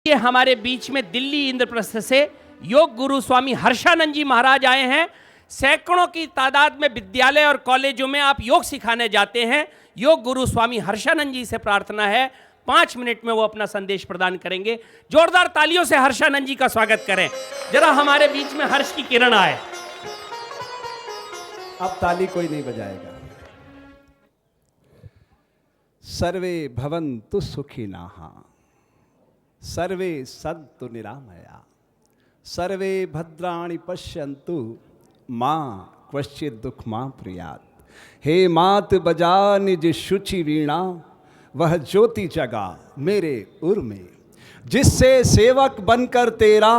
कि हमारे बीच में दिल्ली इंद्रप्रस्थ से योग गुरु स्वामी हर्षानंद जी महाराज आए हैं। सैकड़ों की तादाद में विद्यालय और कॉलेजों में आप योग सिखाने जाते हैं। योग गुरु स्वामी हर्षानंद जी से प्रार्थना है 5 मिनट में वो अपना संदेश प्रदान करेंगे। जोरदार तालियों से हर्षानंद जी का स्वागत करें। जरा हमारे बीच में हर्ष की किरण आए। अब ताली कोई नहीं बजाएगा। सर्वे भवन्तु सुखिनः, सर्वे सन्तु निरामया, सर्वे भद्राणि पश्यन्तु मां क्वचित् दुःखमां प्रियात्। हे मात बजा निज शुचि वीणा, वह ज्योति जगा मेरे उर में, जिससे सेवक बनकर तेरा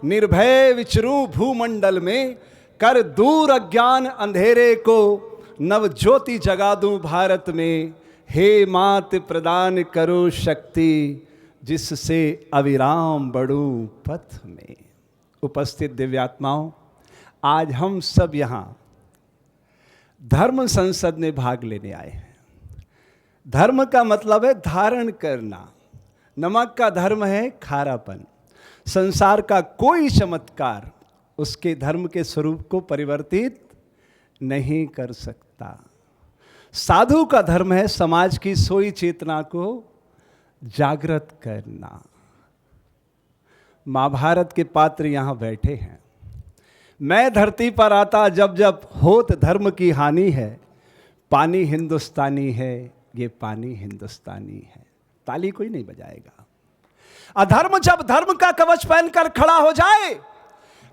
निर्भय विचरूं भूमंडल में। कर दूर अज्ञान अंधेरे को, नव ज्योति जगा दूं भारत में। हे मात प्रदान करो शक्ति, जिससे अविराम बढ़ूं पथ में। उपस्थित दिव्यात्माओं, आज हम सब यहाँ धर्म संसद में भाग लेने आए हैं। धर्म का मतलब है धारण करना। नमक का धर्म है खारापन। संसार का कोई चमत्कार उसके धर्म के स्वरूप को परिवर्तित नहीं कर सकता। साधु का धर्म है समाज की सोई चेतना को जागृत करना। महाभारत के पात्र यहां बैठे हैं। मैं धरती पर आता जब जब होत धर्म की हानि है। पानी हिंदुस्तानी है, ये पानी हिंदुस्तानी है। ताली कोई नहीं बजाएगा। अधर्म जब धर्म का कवच पहनकर खड़ा हो जाए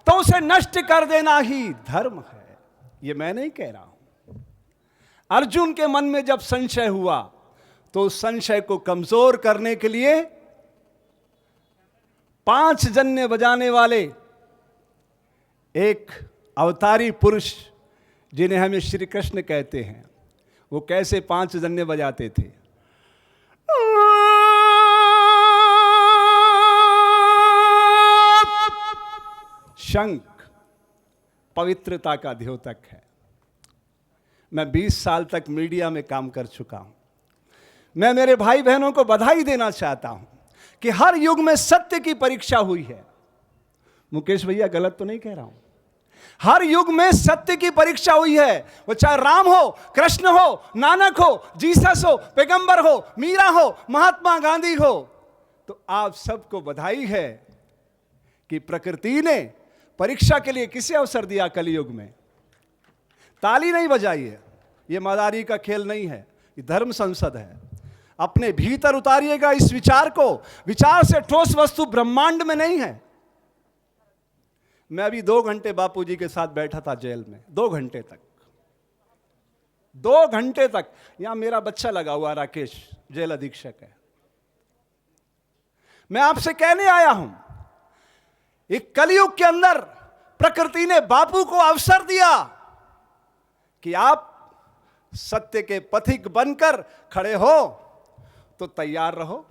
तो उसे नष्ट कर देना ही धर्म है। ये मैं नहीं कह रहा हूं। अर्जुन के मन में जब संशय हुआ तो उस संशय को कमजोर करने के लिए 5 जन्य बजाने वाले एक अवतारी पुरुष, जिन्हें हमें श्री कृष्ण कहते हैं, वो कैसे 5 जन्य बजाते थे। शंख पवित्रता का द्योतक है। मैं 20 साल तक मीडिया में काम कर चुका हूं। मैं मेरे भाई बहनों को बधाई देना चाहता हूं कि हर युग में सत्य की परीक्षा हुई है। मुकेश भैया गलत तो नहीं कह रहा हूं। हर युग में सत्य की परीक्षा हुई है। वो चाहे राम हो, कृष्ण हो, नानक हो, जीसस हो, पैगंबर हो, मीरा हो, महात्मा गांधी हो। तो आप सबको बधाई है कि प्रकृति ने परीक्षा के लिए किसे अवसर दिया कलयुग में। ताली नहीं बजाइए। ये मदारी का खेल नहीं है, ये धर्म संसद है। अपने भीतर उतारिएगा इस विचार को। विचार से ठोस वस्तु ब्रह्मांड में नहीं है। मैं अभी 2 घंटे बापूजी के साथ बैठा था जेल में। 2 घंटे तक 2 घंटे तक। यहां मेरा बच्चा लगा हुआ राकेश, जेल अधीक्षक है। मैं आपसे कहने आया हूं, एक कलयुग के अंदर प्रकृति ने बापू को अवसर दिया कि आप सत्य के पथिक बनकर खड़े हो तो तैयार रहो।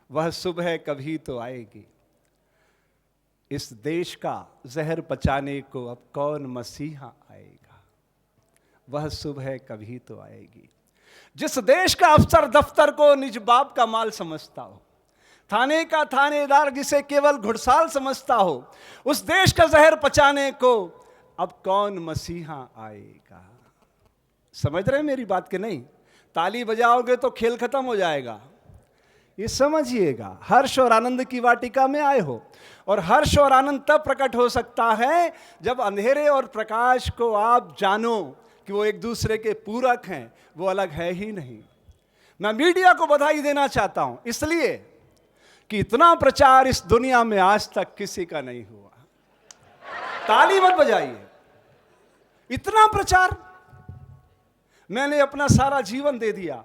वह सुबह कभी तो आएगी। इस देश का जहर पचाने को अब कौन मसीहा आएगा। वह सुबह कभी तो आएगी। जिस देश का अफसर दफ्तर को निज बाप का माल समझता हो, थाने का थानेदार जिसे केवल घुड़साल समझता हो, उस देश का जहर पचाने को अब कौन मसीहा आएगा। समझ रहे मेरी बात के नहीं? ताली बजाओगे तो खेल खत्म हो जाएगा। ये समझिएगा। हर्ष और आनंद की वाटिका में आए हो, और हर्ष और आनंद तब प्रकट हो सकता है जब अंधेरे और प्रकाश को आप जानो कि वो एक दूसरे के पूरक हैं, वो अलग है ही नहीं। मैं मीडिया को बधाई देना चाहता हूं इसलिए कि इतना प्रचार इस दुनिया में आज तक किसी का नहीं हुआ। ताली मत बजाइए। इतना प्रचार। मैंने अपना सारा जीवन दे दिया।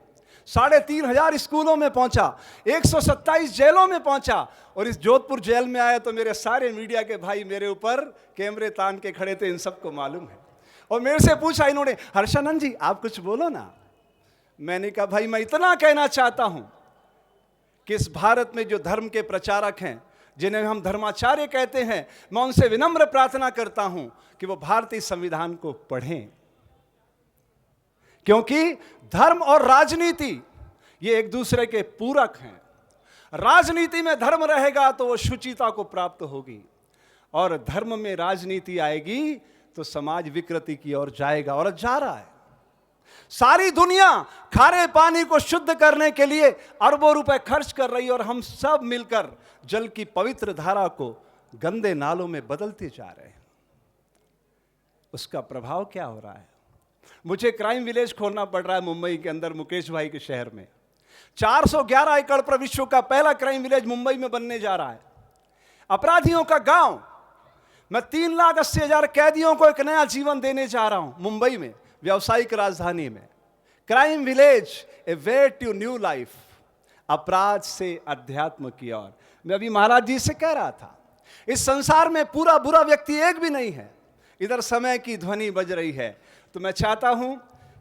3,500 स्कूलों में पहुंचा, 127 जेलों में पहुंचा, और इस जोधपुर जेल में आया तो मेरे सारे मीडिया के भाई मेरे ऊपर कैमरे तान के खड़े थे। इन सबको मालूम है। और मेरे से पूछा इन्होंने, हर्षानंद जी आप कुछ बोलो ना। मैंने कहा भाई मैं इतना कहना चाहता हूं कि इस भारत में जो धर्म के प्रचारक हैं, जिन्हें हम धर्माचार्य कहते हैं, मैं उनसे विनम्र प्रार्थना करता हूं कि वो भारतीय संविधान को पढ़ें। क्योंकि धर्म और राजनीति ये एक दूसरे के पूरक हैं। राजनीति में धर्म रहेगा तो वो शुचिता को प्राप्त होगी, और धर्म में राजनीति आएगी तो समाज विकृति की ओर जाएगा, और जा रहा है। सारी दुनिया खारे पानी को शुद्ध करने के लिए अरबों रुपए खर्च कर रही है, और हम सब मिलकर जल की पवित्र धारा को गंदे नालों में बदलते जा रहे हैं। उसका प्रभाव क्या हो रहा है? मुझे क्राइम विलेज खोलना पड़ रहा है मुंबई के अंदर, मुकेश भाई के शहर में। 411 एकड़ पर विश्व का पहला क्राइम विलेज मुंबई में बनने जा रहा है। अपराधियों का गांव। मैं 3,80,000 कैदियों को एक नया जीवन देने जा रहा हूं मुंबई में, व्यावसायिक राजधानी में। Crime village, a way to new life, अपराध से अध्यात्म की ओर। मैं अभी महाराज जी से कह रहा था, इस संसार में पूरा बुरा व्यक्ति एक भी नहीं है। इधर समय की ध्वनि बज रही है, तो मैं चाहता हूं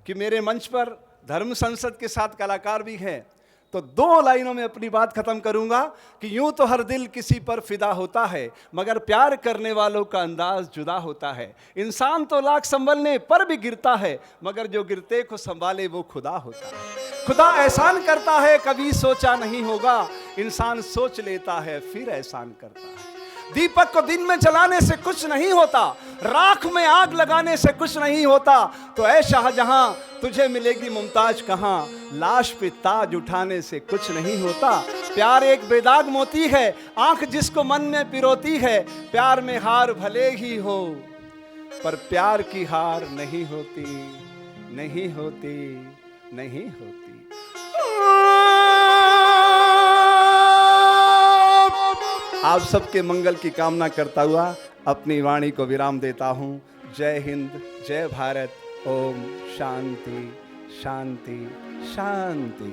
कि मेरे मंच पर धर्म संसद के साथ कलाकार भी हैं, तो 2 लाइनों में अपनी बात खत्म करूंगा कि यूं तो हर दिल किसी पर फिदा होता है, मगर प्यार करने वालों का अंदाज जुदा होता है। इंसान तो लाख संभलने पर भी गिरता है, मगर जो गिरते को संभाले वो खुदा होता है। खुदा एहसान करता है, कभी सोचा नहीं होगा, इंसान सोच लेता है फिर एहसान करता है। दीपक को दिन में जलाने से कुछ नहीं होता, राख में आग लगाने से कुछ नहीं होता। तो ऐ शाहजहां, तुझे मिलेगी मुमताज कहां, लाश पे ताज उठाने से कुछ नहीं होता। प्यार एक बेदाग मोती है, आंख जिसको मन में पिरोती है। प्यार में हार भले ही हो, पर प्यार की हार नहीं होती, नहीं होती, नहीं होती। आप सबके मंगल की कामना करता हुआ अपनी वाणी को विराम देता हूं। जय हिंद, जय भारत। ओम शांति शांति शांति।